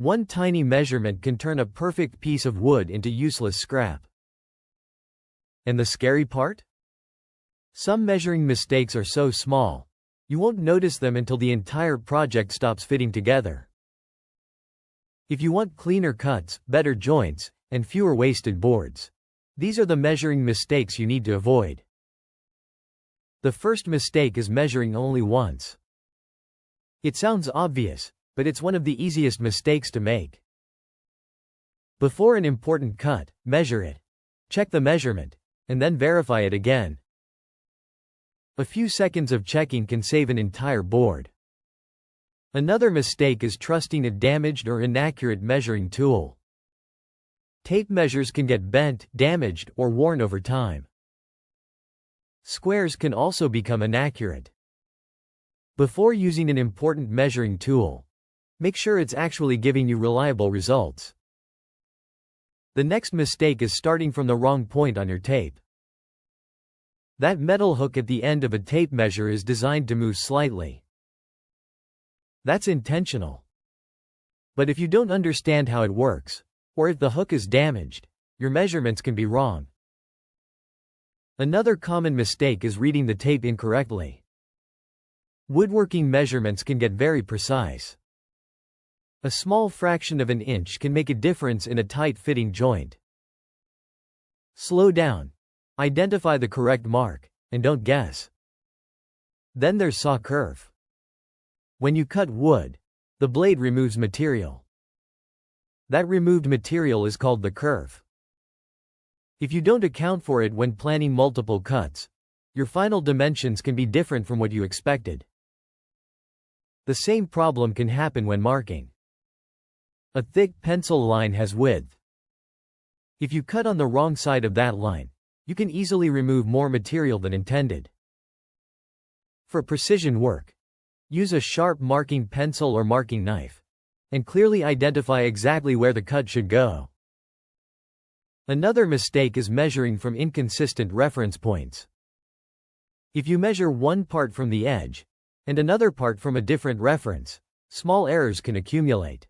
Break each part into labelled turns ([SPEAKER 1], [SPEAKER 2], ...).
[SPEAKER 1] One tiny measurement can turn a perfect piece of wood into useless scrap. And the scary part? Some measuring mistakes are so small, you won't notice them until the entire project stops fitting together. If you want cleaner cuts, better joints, and fewer wasted boards, these are the measuring mistakes you need to avoid. The first mistake is measuring only once. It sounds obvious, but it's one of the easiest mistakes to make. Before an important cut, measure it. Check the measurement, and then verify it again. A few seconds of checking can save an entire board. Another mistake is trusting a damaged or inaccurate measuring tool. Tape measures can get bent, damaged, or worn over time. Squares can also become inaccurate. Before using an important measuring tool, make sure it's actually giving you reliable results. The next mistake is starting from the wrong point on your tape. That metal hook at the end of a tape measure is designed to move slightly. That's intentional. But if you don't understand how it works, or if the hook is damaged, your measurements can be wrong. Another common mistake is reading the tape incorrectly. Woodworking measurements can get very precise. A small fraction of an inch can make a difference in a tight-fitting joint. Slow down. Identify the correct mark, and don't guess. Then there's saw kerf. When you cut wood, the blade removes material. That removed material is called the kerf. If you don't account for it when planning multiple cuts, your final dimensions can be different from what you expected. The same problem can happen when marking. A thick pencil line has width. If you cut on the wrong side of that line, you can easily remove more material than intended. For precision work, use a sharp marking pencil or marking knife, and clearly identify exactly where the cut should go. Another mistake is measuring from inconsistent reference points. If you measure one part from the edge, and another part from a different reference, small errors can accumulate.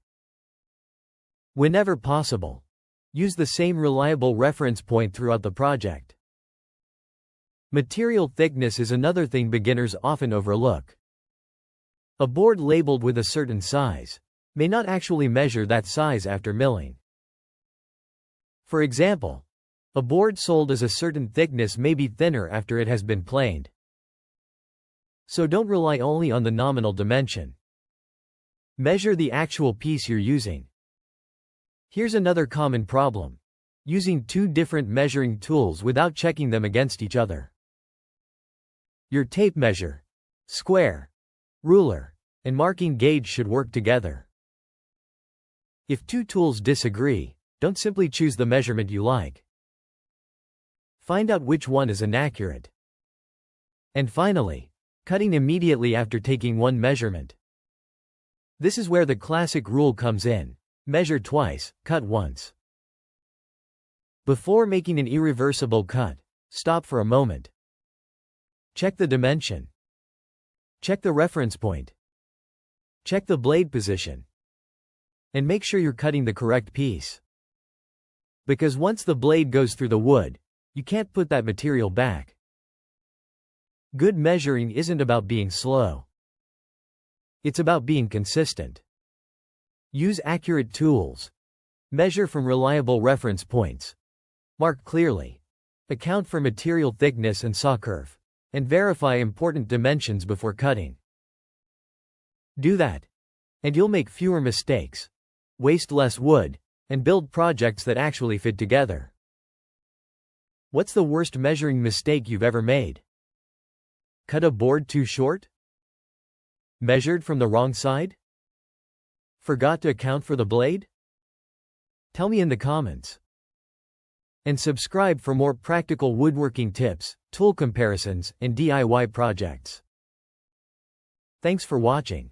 [SPEAKER 1] Whenever possible, use the same reliable reference point throughout the project. Material thickness is another thing beginners often overlook. A board labeled with a certain size may not actually measure that size after milling. For example, a board sold as a certain thickness may be thinner after it has been planed. So don't rely only on the nominal dimension. Measure the actual piece you're using. Here's another common problem: using two different measuring tools without checking them against each other. Your tape measure, square, ruler, and marking gauge should work together. If two tools disagree, don't simply choose the measurement you like. Find out which one is inaccurate. And finally, cutting immediately after taking one measurement. This is where the classic rule comes in: measure twice, cut once. Before making an irreversible cut, stop for a moment. Check the dimension. Check the reference point. Check the blade position. And make sure you're cutting the correct piece. Because once the blade goes through the wood, you can't put that material back. Good measuring isn't about being slow. It's about being consistent. Use accurate tools. Measure from reliable reference points. Mark clearly. Account for material thickness and saw kerf. And verify important dimensions before cutting. Do that, and you'll make fewer mistakes, waste less wood, and build projects that actually fit together. What's the worst measuring mistake you've ever made? Cut a board too short? Measured from the wrong side? Forgot to account for the blade? Tell me in the comments. And subscribe for more practical woodworking tips, tool comparisons, and DIY projects. Thanks for watching.